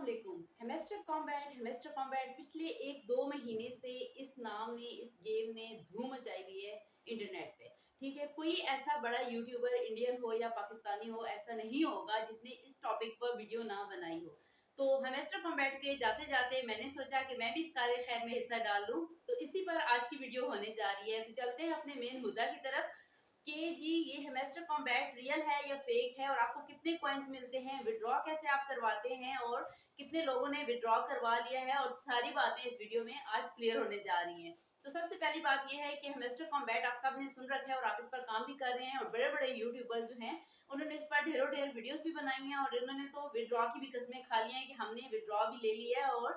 अस्सलामुअलैकुम। Hamster combat पिछले 1-2 महीने से इस नाम ने, इस गेम ने धूम मचाई हुई है इंटरनेट पे। ठीक है, कोई ऐसा बड़ा यूट्यूबर इंडियन हो या पाकिस्तानी हो, ऐसा नहीं होगा जिसने इस टॉपिक पर वीडियो ना बनाई हो। तो हेमेस्टर कॉम्बैट के जाते जाते मैंने सोचा कि मैं भी इस कार्य खैर में हिस्सा डाल लूं, तो इसी पर आज की वीडियो होने जा रही है। तो चलते हैं अपने मेन मुद्दा की तरफ कि जी ये हेमेस्टर कॉम्बैट रियल है या फेक है, और आपको कितने कॉइन्स मिलते हैं, विड्रॉ कैसे आप करवाते हैं, और कितने लोगों ने विड्रॉ करवा लिया है, और सारी बातें इस वीडियो में आज क्लियर होने जा रही हैं। तो सबसे पहली बात यह है कि हेमेस्टर कॉम्बैट आप सब ने सुन रखा है और आप इस पर काम भी कर रहे हैं, और बड़े बड़े यूट्यूबर्स जो हैं उन्होंने इस पर ढेरों ढेर वीडियोस भी बनाई हैं, और इन्होंने तो विड्रॉ की भी कस्में खा ली हैं कि हमने विड्रॉ भी ले लिया है और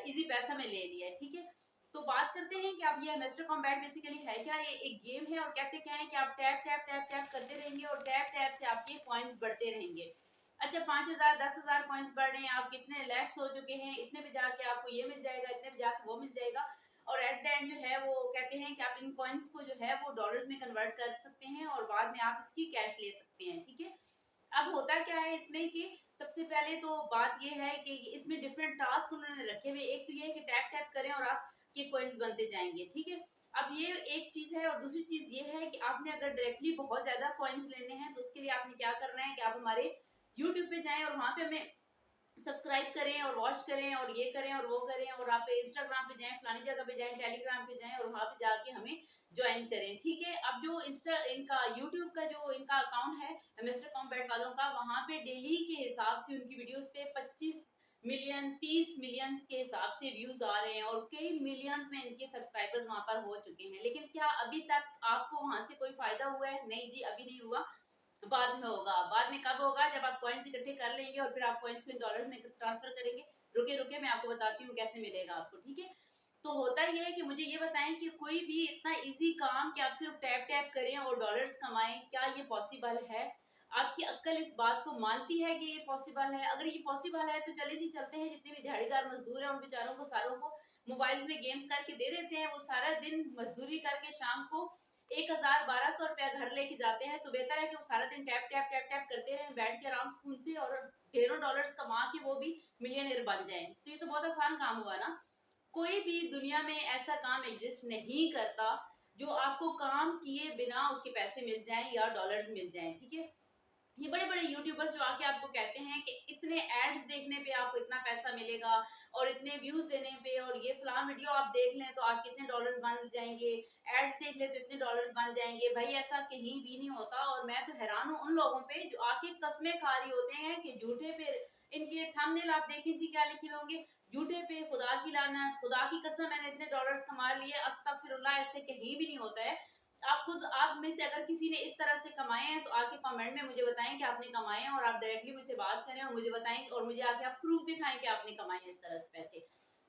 इजी पैसा में ले लिया है। ठीक है, तो बात करते हैं कि आप ये हेमेस्टर कॉम्बैट बेसिकली है क्या। ये एक गेम है और कहते क्या है कि आप टैप टैप टैप टैप करते रहेंगे और टैप टैप से आपके कॉइन्स बढ़ते रहेंगे। अच्छा, 5,000 10,000 कॉइन्स बढ़ रहे हैं, आप कितने लैक्स हो चुके हैं, इतने पे जाके आपको ये मिल जाएगा, इतने पे जाके वो मिल जाएगा। और एट द एंड जो है वो कहते हैं कि आप इन कॉइन्स को जो है वो डॉलर्स में कन्वर्ट कर सकते हैं और बाद में आप इसकी कैश ले सकते हैं। ठीक है, अब होता क्या है इसमें कि सबसे पहले तो बात ये है कि इसमें डिफरेंट टास्क उन्होंने रखे हुए। एक तो ये है कि टैप टैप करें और आपके कॉइन्स बनते जाएंगे। ठीक है, अब ये एक चीज है, और दूसरी चीज ये है कि आपने अगर डायरेक्टली बहुत ज्यादा कॉइन्स लेने हैं तो उसके लिए आपने क्या करना है कि आप हमारे यूट्यूब पे जाएं और वहां पे हमें सब्सक्राइब करें और वॉच करें और ये करें और वो करें, और आप इंस्टाग्राम पे जाएं, फलानी जगह पे जाएं, टेलीग्राम पे जाएं और वहां पे जाके हमें ज्वाइन करें। ठीक है, अब जो इनका यूट्यूब का जो इनका अकाउंट है मिस्टर कॉम्बैट वालों का, वहां पे डेली के हिसाब से उनकी वीडियोस पे 25 मिलियन 30 मिलियन के हिसाब से व्यूज आ रहे हैं, और कई मिलियंस में इनके सब्सक्राइबर्स वहां पर हो चुके हैं। लेकिन क्या अभी तक आपको वहां से कोई फायदा हुआ है? नहीं जी, अभी नहीं हुआ। बाद में होगा। बाद में कब होगा? जब आप कॉइन्स इकट्ठे कर लेंगे और फिर आप कॉइन्स को इन डॉलर्स में ट्रांसफर करेंगे। रुके रुके, मैं आपको बताती हूँ कैसे मिलेगा आपको। ठीक है, तो होता ये है कि मुझे ये बताएं कि कोई भी इतना इजी काम कि आप सिर्फ टैप टैप करें और डॉलर्स कमाएं, क्या ये पॉसिबल है? आपकी अक्ल इस बात को मानती है कि ये पॉसिबल है? अगर ये पॉसिबल है तो चले जी चलते हैं, जितने भी दिहाड़ीदार मजदूर हैं उन बेचारों को सारों को मोबाइल्स में गेम्स करके दे देते हैं, वो सारा दिन मजदूरी करके शाम को 1,000 1,200 रुपया घर लेके जाते हैं। तो बेहतर है कि वो सारा दिन टैप टैप टैप टैप करते रहें बैठ के आराम सुकून से, और ढेरों डॉलर्स कमा के वो भी मिलियनर बन जाएं। तो ये तो बहुत आसान काम हुआ ना। कोई भी दुनिया में ऐसा काम एग्जिस्ट नहीं करता जो आपको काम किए बिना उसके पैसे मिल जाएं या डॉलर्स मिल जाएं। ठीक है, ये बड़े बड़े यूट्यूबर्स जो आके आपको कहते हैं कि इतने एड्स देखने पे आपको इतना पैसा मिलेगा, और इतने व्यूज देने पे, और ये फलां वीडियो आप देख लें तो आप कितने डॉलर्स बन जाएंगे, एड्स देख लें तो इतने डॉलर्स बन जाएंगे। भाई ऐसा कहीं भी नहीं होता, और मैं तो हैरान हूँ उन लोगों पे जो आके कस्में खा रही होते हैं कि झूठे पे इनके थंबनेल आप देखें जी क्या लिखे हुए होंगे, झूठे पे खुदा की लानत, खुदा की कसम मैंने इतने डॉलर्स कमा लिए, अस्तगफिरुल्लाह। ऐसे कहीं भी नहीं होता है। आप खुद, आप में से अगर किसी ने इस तरह से कमाए हैं तो आके कमेंट में मुझे बताएं कि आपने कमाए हैं, और आप डायरेक्टली मुझसे बात करें और मुझे बताएं, और मुझे आके आप प्रूफ दिखाएं कि आपने कमाए हैं इस तरह से पैसे।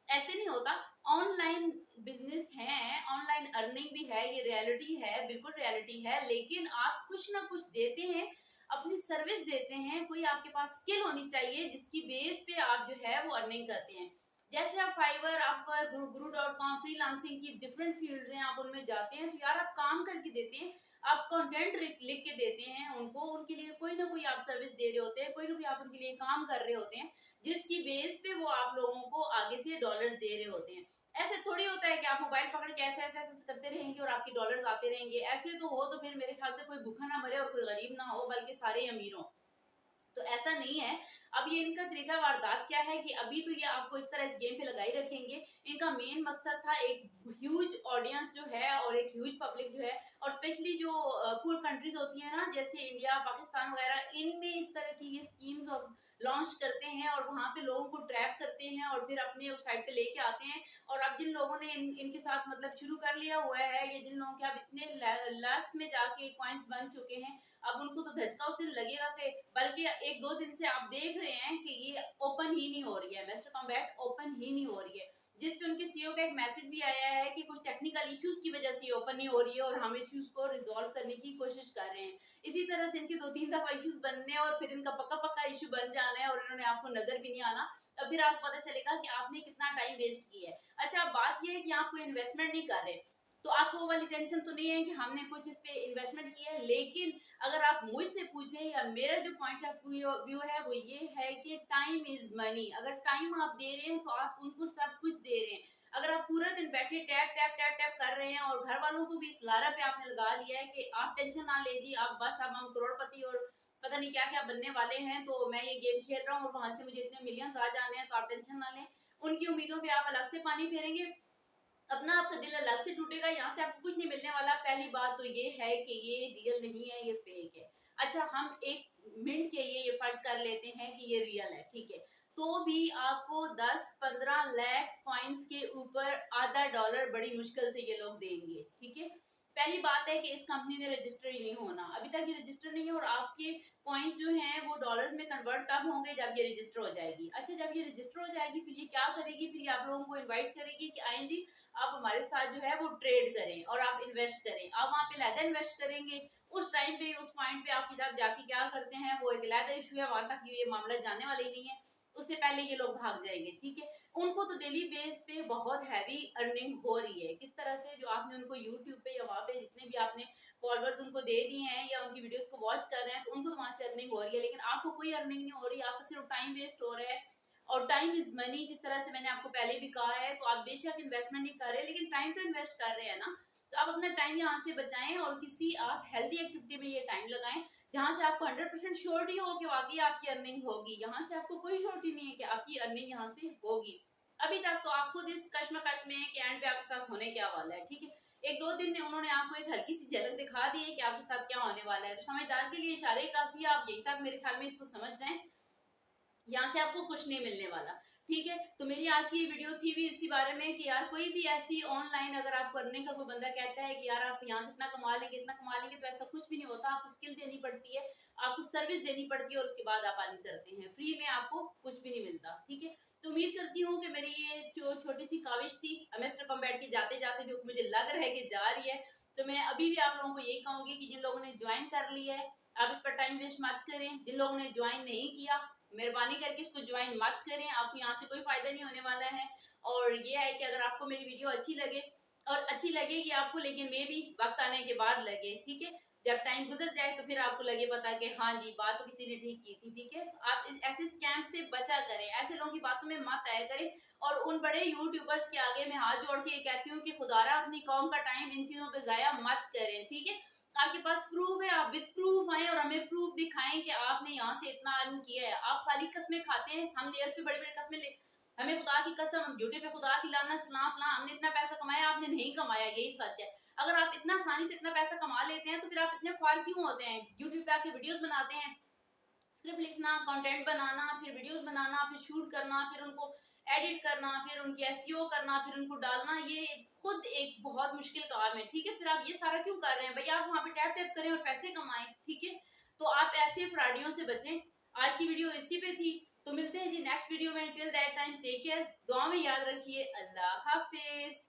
ऐसे नहीं होता। ऑनलाइन बिजनेस है, ऑनलाइन अर्निंग भी है, ये रियलिटी है, बिल्कुल रियलिटी है। लेकिन आप कुछ ना कुछ देते हैं, अपनी सर्विस देते हैं, कोई आपके पास स्किल होनी चाहिए जिसकी बेस पे आप जो है वो अर्निंग करते हैं। जैसे आप फाइवर, अपवर्क, गुरु.com, फ्रीलांसिंग की डिफरेंट फील्ड्स हैं, आप उनमें जाते हैं तो यार आप काम करके देते हैं, आप कंटेंट लिख के देते हैं उनको, उनके लिए कोई ना कोई आप सर्विस दे रहे होते हैं, कोई ना कोई आप उनके लिए काम कर रहे होते हैं, जिसकी बेस पे वो आप लोगों को आगे से डॉलर्स दे रहे होते हैं। ऐसे थोड़ी होता है कि आप मोबाइल पकड़ के ऐसे ऐसे ऐसे करते रहेंगे और आपके डॉलर्स आते रहेंगे। ऐसे तो हो तो फिर मेरे ख्याल से कोई भूखा ना मरे और कोई गरीब ना हो, बल्कि सारे अमीर हों। तो ऐसा नहीं है। अब ये इनका तरीका वारदात क्या है कि अभी तो ये आपको इस तरह इस गेम पे लगाई रखेंगे। इनका मेन मकसद था एक ह्यूज ऑडियंस जो है और एक ह्यूज पब्लिक जो है, और स्पेशली जो पुअर कंट्रीज होती है ना, जैसे इंडिया पाकिस्तान वगैरह, इनमें इस तरह की ये स्कीम्स और लॉन्च करते हैं और वहां पे लोगों को ट्रैप करते हैं और फिर अपने उस साइड पे लेके आते हैं। और अब जिन लोगों ने इनके साथ मतलब शुरू कर लिया हुआ है, ये जिन लोगों के अब इतने लैक्स में जाके कॉइन्स बन चुके हैं, अब उनको तो धचका उस दिन लगेगा कि, बल्कि 1-2 दिन से आप देख रहे हैं कि ये ओपन ही नहीं हो रही है, मेस्टर कॉम्बैट ओपन ही नहीं हो रही है। जिस पे उनके सीईओ का एक मैसेज भी आया है कि कुछ टेक्निकल इश्यूज की वजह से ओपन नहीं हो रही है और हम इश्यूज को रिजॉल्व करने की कोशिश कर रहे हैं। इसी तरह से इनके 2-3 दफा इश्यूज बनने और फिर इनका पक्का पक्का इशू बन जाना है और इन्होंने आपको नजर भी नहीं आना, और फिर आपको पता चलेगा कि आपने कितना टाइम वेस्ट किया है। अच्छा, बात यह है कि आप कोई इन्वेस्टमेंट नहीं कर रहे, तो आपको वो वाली टेंशन तो नहीं है कि हमने कुछ इस पे इन्वेस्टमेंट किया है। लेकिन अगर आप मुझसे पूछें या मेरा जो पॉइंट ऑफ व्यू है वो ये है कि टाइम इज मनी। अगर टाइम आप दे रहे हैं तो आप उनको सब कुछ दे रहे हैं। अगर आप पूरा दिन बैठे टैप टैप टैप टैप कर रहे हैं और घर वालों को भी इस लारा पे आपने लगा लिया है कि आप टेंशन ना लीजिए, आप बस अब हम करोड़पति और पता नहीं क्या क्या बनने वाले हैं, तो मैं ये गेम खेल रहा हूँ और वहां से मुझे इतने मिलियंस आ जाने हैं, तो आप टेंशन ना लें। उनकी उम्मीदों पे आप अलग से पानी फेरेंगे, अपना आपका दिल अलग से टूटेगा, यहाँ से आपको कुछ नहीं मिलने वाला। पहली बात तो ये है कि ये रियल नहीं है, ये फेक है। अच्छा, हम एक मिनट के लिए ये फर्ज कर लेते हैं कि ये रियल है, ठीक है, तो भी आपको 10-15 लाख कॉइन्स के ऊपर आधा डॉलर बड़ी मुश्किल से ये लोग देंगे, ठीक है। पहली बात है कि इस कंपनी ने रजिस्टर ही नहीं होना, अभी तक ये रजिस्टर नहीं है, और आपके कॉइन्स जो हैं वो डॉलर्स में कन्वर्ट तब होंगे जब ये रजिस्टर हो जाएगी। अच्छा, जब ये रजिस्टर हो जाएगी फिर ये क्या करेगी, फिर ये आप लोगों को इन्वाइट करेगी कि आए जी आप हमारे साथ जो है वो ट्रेड करें और आप इन्वेस्ट करें। आप वहाँ पे लहदा इन्वेस्ट करेंगे, उस टाइम पे उस पॉइंट पे आपके साथ जाके क्या करते हैं वो एक लहदा इशू है, वहां तक ये मामला जाने वाला ही नहीं है, उससे पहले ये लोग भाग जाएंगे, ठीक है। उनको तो डेली बेस पे बहुत हैवी अर्निंग हो रही है। किस तरह से, जो आपने उनको यूट्यूब पे या वहाँ पे जितने भी आपने फॉलोअर्स उनको दे दिए हैं या उनकी वीडियोस को वॉच कर रहे हैं, तो उनको तो वहां से अर्निंग हो रही है, लेकिन आपको कोई अर्निंग नहीं हो रही, आपका सिर्फ टाइम वेस्ट हो रहा है। और टाइम इज मनी, जिस तरह से मैंने आपको पहले भी कहा है, तो आप बेशक इन्वेस्टमेंट नहीं कर रहे लेकिन टाइम तो इन्वेस्ट कर रहे हैं ना। तो आप अपना टाइम यहाँ से बचाएं और किसी आप हेल्दी एक्टिविटी में ये टाइम लगाएं जहां से आपको 100% श्योरिटी हो कि वाकई आपकी अर्निंग होगी। यहाँ से आपको कोई श्योरिटी नहीं है कि आपकी अर्निंग यहाँ से होगी। अभी तक तो आप खुद इस कश्मकश में कि एंड पे आपके साथ होने क्या वाला है, ठीक है। एक दो दिन ने उन्होंने आपको एक हल्की सी झलक दिखा दी है कि आपके साथ क्या होने वाला है, तो समझदार के लिए इशारे काफी, आप यही तक मेरे ख्याल में इसको समझ जाएं, यहाँ से आपको कुछ नहीं मिलने वाला, ठीक है। तो मेरी आज की वीडियो थी भी इसी बारे में कि यार कोई भी ऐसी ऑनलाइन अगर आप करने का कोई बंदा कहता है कि यार आप यहाँ से इतना कमा लेंगे इतना कमा लेंगे, तो ऐसा कुछ भी नहीं होता। आपको स्किल देनी पड़ती है, आपको सर्विस देनी पड़ती है और उसके बाद आप अर्न करते हैं। फ्री में आपको कुछ भी नहीं मिलता, ठीक है। तो उम्मीद करती हूँ कि मेरी ये जो छोटी सी काविश थी मिस्टर कॉम्बैट की जाते जाते जो मुझे लग रहा है कि जा रही है, तो मैं अभी भी आप लोगों को यही कहूंगी कि जिन लोगों ने ज्वाइन कर लिया है आप इस पर टाइम वेस्ट मत करें, जिन लोगों ने ज्वाइन नहीं किया मेहरबानी करके इसको ज्वाइन मत करें, आपको यहाँ से कोई फायदा नहीं होने वाला है। और ये है कि अगर आपको मेरी वीडियो अच्छी लगे, और अच्छी लगेगी आपको, लेकिन मे भी वक्त आने के बाद लगे, ठीक है, जब टाइम गुजर जाए तो फिर आपको लगे पता कि हाँ जी बात तो किसी ने ठीक की थी, ठीक है। तो आप ऐसे स्कैम से बचा करें, ऐसे लोगों की बातों में मत आया करें। और उन बड़े यूट्यूबर्स के आगे मैं हाथ जोड़ के ये कहती हूँ कि खुदारा अपनी कौम का टाइम इन चीजों पे जाया मत करें, ठीक है। आपके पास प्रूफ है, आप विद प्रूफ आए और हमें प्रूफ दिखाएं कि आपने यहाँ से इतना अर्न किया है। आप खाली कस्में खाते हैं, हम लेयर्स पे बड़े बड़े कस्में ले, हमें खुदा की कसम, हम ड्यूटी पे खुदा की लाना फलां फलां हमने इतना पैसा कमाया, आपने नहीं कमाया, यही सच है। अगर आप इतना आसानी से इतना पैसा कमा लेते हैं तो फिर आप इतने ख्वार क्यों होते हैं, यूट्यूब पे आके वीडियोस बनाते हैं, स्क्रिप्ट लिखना, कंटेंट बनाना, फिर वीडियोस बनाना, फिर शूट करना, फिर उनको एडिट करना, फिर उनकी एसईओ करना, फिर उनको डालना, ये खुद एक बहुत मुश्किल काम है, ठीक है। फिर आप ये सारा क्यों कर रहे हैं भाई, आप वहाँ पे टैप टैप करें और पैसे कमाएं, ठीक है। तो आप ऐसे फ्रॉडियों से बचें। आज की वीडियो इसी पे थी, तो मिलते हैं जी नेक्स्ट वीडियो में। Till that time take care, दुआ में याद रखिए, अल्लाह हाफिज।